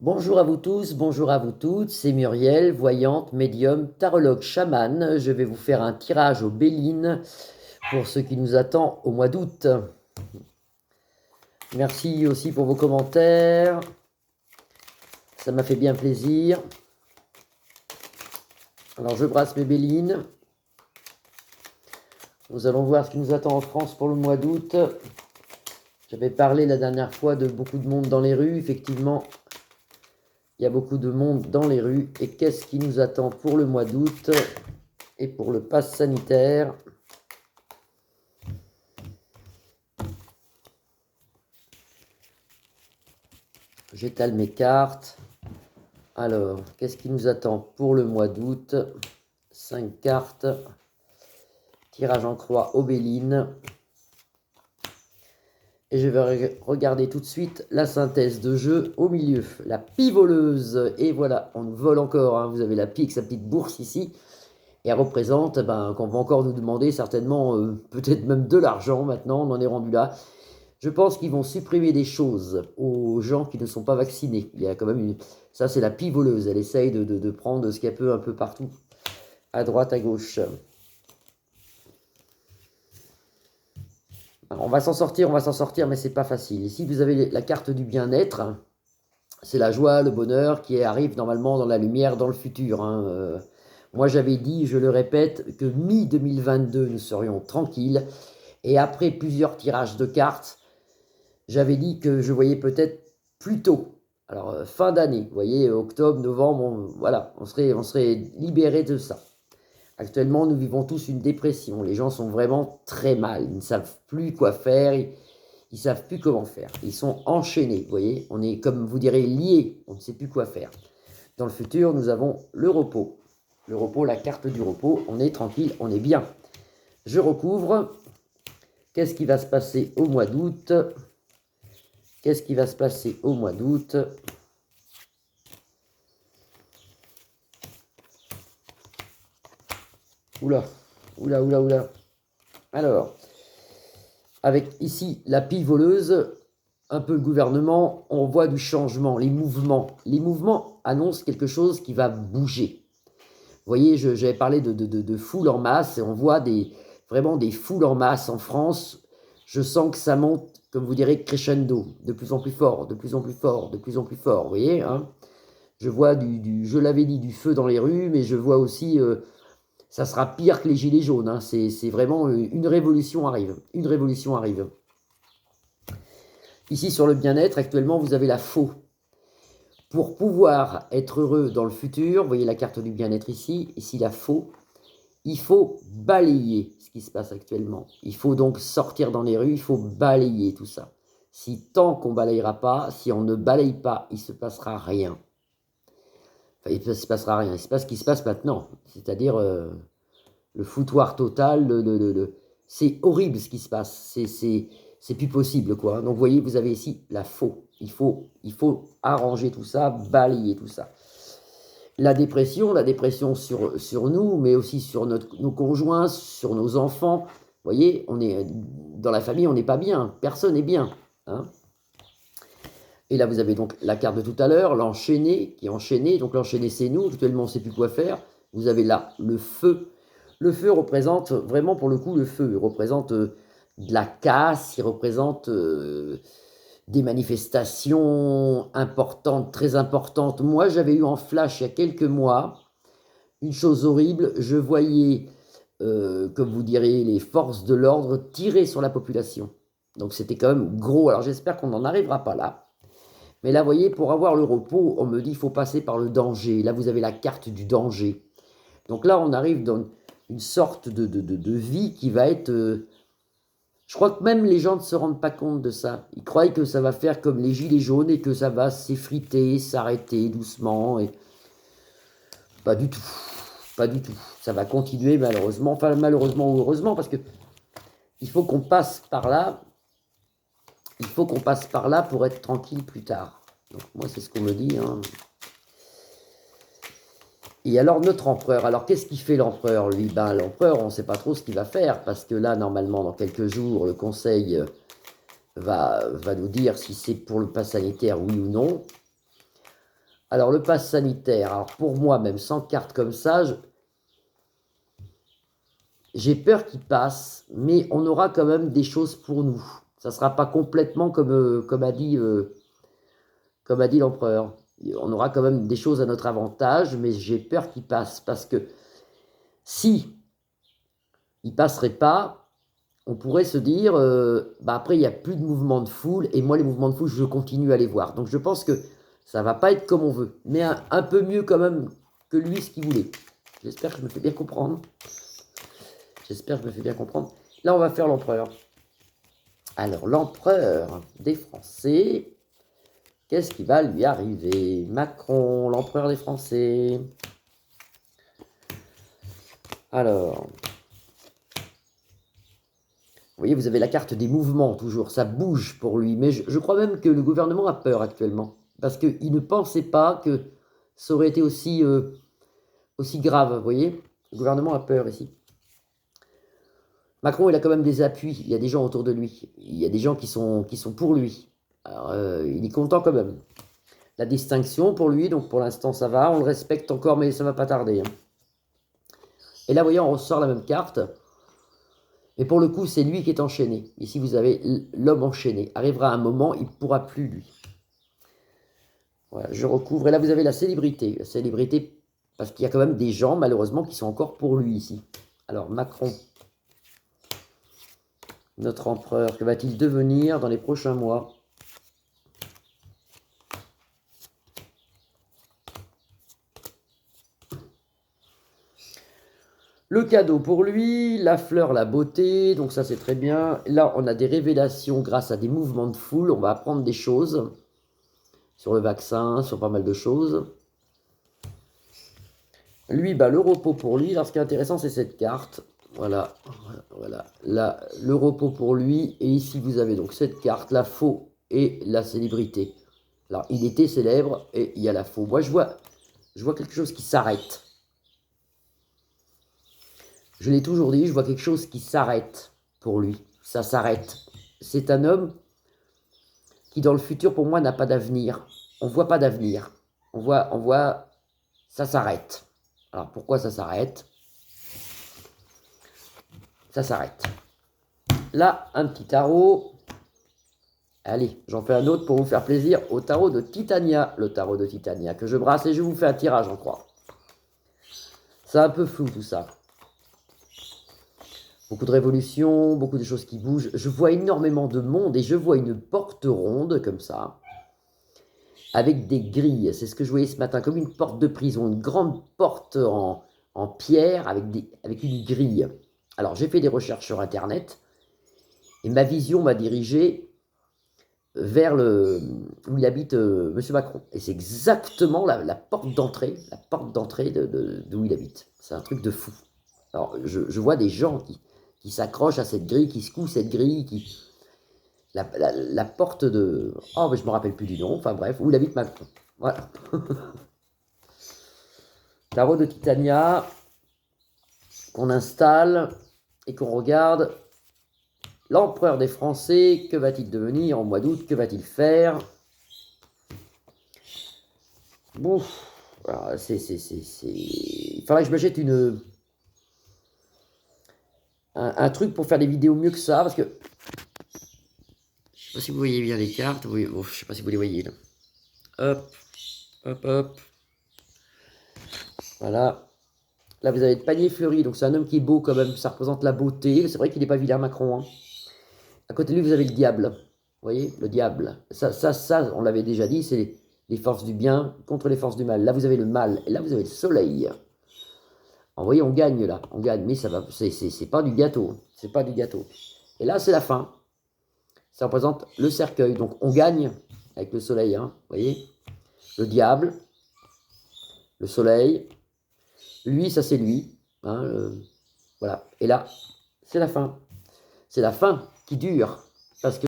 Bonjour à vous tous, bonjour à vous toutes, c'est Muriel, voyante, médium, tarologue, chamane. Je vais vous faire un tirage au Béline pour ce qui nous attend au mois d'août. Merci aussi pour vos commentaires, ça m'a fait bien plaisir. Alors je brasse mes Bélines. Nous allons voir ce qui nous attend en France pour le mois d'août. J'avais parlé la dernière fois de beaucoup de monde dans les rues, effectivement. Il y a beaucoup de monde dans les rues. Et qu'est-ce qui nous attend pour le mois d'août et pour le pass sanitaire? J'étale mes cartes. Alors, qu'est-ce qui nous attend pour le mois d'août? 5 cartes. Tirage en croix au Béline. Et je vais regarder tout de suite la synthèse de jeu au milieu. La pie voleuse. Et voilà, on nous vole encore. Hein. Vous avez la pie avec sa petite bourse ici. Et elle représente qu'on va encore nous demander certainement, peut-être même de l'argent maintenant. On en est rendu là. Je pense qu'ils vont supprimer des choses aux gens qui ne sont pas vaccinés. Il y a quand même une... Ça, c'est la pie voleuse. Elle essaye de prendre ce qu'elle peut un peu partout. À droite, à gauche. Alors, on va s'en sortir, mais c'est pas facile. Ici, vous avez la carte du bien-être. C'est la joie, le bonheur qui arrive normalement dans la lumière, dans le futur. Hein. Moi, j'avais dit, je le répète, que mi-2022, nous serions tranquilles. Et après plusieurs tirages de cartes, j'avais dit que je voyais peut-être plus tôt. Alors, fin d'année, vous voyez, octobre, novembre, voilà, on serait libéré de ça. Actuellement, nous vivons tous une dépression. Les gens sont vraiment très mal. Ils ne savent plus quoi faire. Ils ne savent plus comment faire. Ils sont enchaînés, vous voyez. On est, comme vous direz, liés. On ne sait plus quoi faire. Dans le futur, nous avons le repos. Le repos, la carte du repos. On est tranquille, on est bien. Je recouvre. Qu'est-ce qui va se passer au mois d'août? Qu'est-ce qui va se passer au mois d'août? Oula, oula, oula, oula. Alors, avec ici la pile voleuse, un peu le gouvernement, on voit du changement, les mouvements. Les mouvements annoncent quelque chose qui va bouger. Vous voyez, j'avais parlé de foules en masse, et on voit vraiment des foules en masse en France. Je sens que ça monte, comme vous direz, crescendo, de plus en plus fort, de plus en plus fort, de plus en plus fort, vous voyez, hein. Je vois je l'avais dit, du feu dans les rues, mais je vois aussi, ça sera pire que les gilets jaunes, hein. C'est vraiment, une révolution arrive, une révolution arrive. Ici, sur le bien-être, actuellement, vous avez la faux. Pour pouvoir être heureux dans le futur, vous voyez la carte du bien-être ici, ici la faux, il faut balayer ce qui se passe actuellement. Il faut donc sortir dans les rues, il faut balayer tout ça. Si tant qu'on ne balayera pas, si on ne balaye pas, il ne se passera rien. Enfin, il ne se passera rien, il se passe ce qui se passe maintenant, c'est-à-dire le foutoir total, c'est horrible ce qui se passe, c'est plus possible, quoi. Donc, vous voyez, vous avez ici la faux. Il faut arranger tout ça, balayer tout ça. La dépression sur nous, mais aussi sur nos conjoints, sur nos enfants. Vous voyez, on est dans la famille, on n'est pas bien. Personne n'est bien. Hein. Et là, vous avez donc la carte de tout à l'heure, l'enchaîné, qui est enchaîné. Donc, l'enchaîné, c'est nous. Actuellement, on ne sait plus quoi faire. Vous avez là le feu. Le feu représente, vraiment pour le coup, le feu. Il représente de la casse, il représente des manifestations importantes, très importantes. Moi, j'avais eu en flash il y a quelques mois une chose horrible. Je voyais, comme vous direz, les forces de l'ordre tirer sur la population. Donc, c'était quand même gros. Alors, j'espère qu'on n'en arrivera pas là. Mais là, vous voyez, pour avoir le repos, on me dit qu'il faut passer par le danger. Là, vous avez la carte du danger. Donc là, on arrive dans une sorte de vie qui va être... je crois que même les gens ne se rendent pas compte de ça. Ils croient que ça va faire comme les gilets jaunes et que ça va s'effriter, s'arrêter doucement. Et... pas du tout. Pas du tout. Ça va continuer malheureusement. Enfin, malheureusement ou heureusement, parce que il faut qu'on passe par là. Il faut qu'on passe par là pour être tranquille plus tard. Donc moi, c'est ce qu'on me dit. Hein. Et alors, notre empereur, alors qu'est-ce qu'il fait l'empereur, lui? Ben, l'empereur, on ne sait pas trop ce qu'il va faire, parce que là, normalement, dans quelques jours, le conseil va nous dire si c'est pour le pass sanitaire, oui ou non. Alors, le pass sanitaire, alors pour moi, même sans carte comme ça, j'ai peur qu'il passe, mais on aura quand même des choses pour nous. Ça ne sera pas complètement comme a dit l'empereur. On aura quand même des choses à notre avantage, mais j'ai peur qu'il passe, parce que si il passerait pas, on pourrait se dire, bah après, il n'y a plus de mouvement de foule, et moi, les mouvements de foule, je continue à les voir. Donc, je pense que ça va pas être comme on veut, mais un peu mieux quand même que lui, ce qu'il voulait. J'espère que je me fais bien comprendre. J'espère que je me fais bien comprendre. Là, on va faire l'empereur. Alors, l'empereur des Français, qu'est-ce qui va lui arriver? Macron, l'empereur des Français. Alors, vous voyez, vous avez la carte des mouvements, toujours. Ça bouge pour lui. Mais je crois même que le gouvernement a peur actuellement. Parce qu'il ne pensait pas que ça aurait été aussi grave. Vous voyez, le gouvernement a peur ici. Macron, il a quand même des appuis. Il y a des gens autour de lui. Il y a des gens qui sont pour lui. Alors, il est content quand même. La distinction pour lui, donc pour l'instant, ça va. On le respecte encore, mais ça ne va pas tarder. Hein. Et là, vous voyez, on ressort la même carte. Mais pour le coup, c'est lui qui est enchaîné. Ici, vous avez l'homme enchaîné. Arrivera un moment, il ne pourra plus, lui. Voilà, je recouvre. Et là, vous avez la célébrité. La célébrité, parce qu'il y a quand même des gens, malheureusement, qui sont encore pour lui, ici. Alors, Macron, notre empereur, que va-t-il devenir dans les prochains mois? Le cadeau pour lui, la fleur, la beauté, donc ça c'est très bien. Là, on a des révélations grâce à des mouvements de foule. On va apprendre des choses sur le vaccin, sur pas mal de choses. Lui, bah, le repos pour lui. Alors, ce qui est intéressant, c'est cette carte. Voilà, voilà. Là, le repos pour lui. Et ici, vous avez donc cette carte, la faux et la célébrité. Alors, il était célèbre et il y a la faux. Moi, je vois quelque chose qui s'arrête. Je l'ai toujours dit, je vois quelque chose qui s'arrête pour lui. Ça s'arrête. C'est un homme qui, dans le futur, pour moi, n'a pas d'avenir. On ne voit pas d'avenir. On voit, ça s'arrête. Alors, pourquoi ça s'arrête? Ça s'arrête. Là, un petit tarot. Allez, j'en fais un autre pour vous faire plaisir au tarot de Titania. Le tarot de Titania que je brasse et je vous fais un tirage, j'en crois. C'est un peu flou tout ça. Beaucoup de révolutions, beaucoup de choses qui bougent. Je vois énormément de monde et je vois une porte ronde comme ça, avec des grilles. C'est ce que je voyais ce matin, comme une porte de prison, une grande porte en pierre avec une grille. Alors j'ai fait des recherches sur Internet et ma vision m'a dirigé vers où il habite M. Macron. Et c'est exactement la porte d'entrée, d'où il habite. C'est un truc de fou. Alors je vois des gens qui s'accrochent à cette grille, qui secouent cette grille, la porte de... Oh, mais je ne me rappelle plus du nom, enfin bref, où il habite Macron. Voilà. Tarot de Titania, qu'on installe et qu'on regarde. L'empereur des Français, que va-t-il devenir en mois d'août? Que va-t-il faire? Bon, il faudrait que je m'achète un truc pour faire des vidéos mieux que ça, parce que je ne sais pas si vous voyez bien les cartes. Oui, bon, je ne sais pas si vous les voyez là. Hop, hop, hop. Voilà. Là, vous avez le panier fleuri, donc c'est un homme qui est beau quand même, ça représente la beauté. C'est vrai qu'il n'est pas vilain, Macron. Hein. À côté de lui, vous avez le diable. Vous voyez, le diable. Ça on l'avait déjà dit, c'est les forces du bien contre les forces du mal. Là, vous avez le mal, et là, vous avez le soleil. Alors, vous voyez, on gagne là, on gagne, mais ça va, c'est pas du gâteau. C'est pas du gâteau. Et là, c'est la fin. Ça représente le cercueil, donc on gagne avec le soleil. Hein, vous voyez, le diable, le soleil. Lui, ça c'est lui. Hein, voilà. Et là, c'est la fin. C'est la fin qui dure. Parce que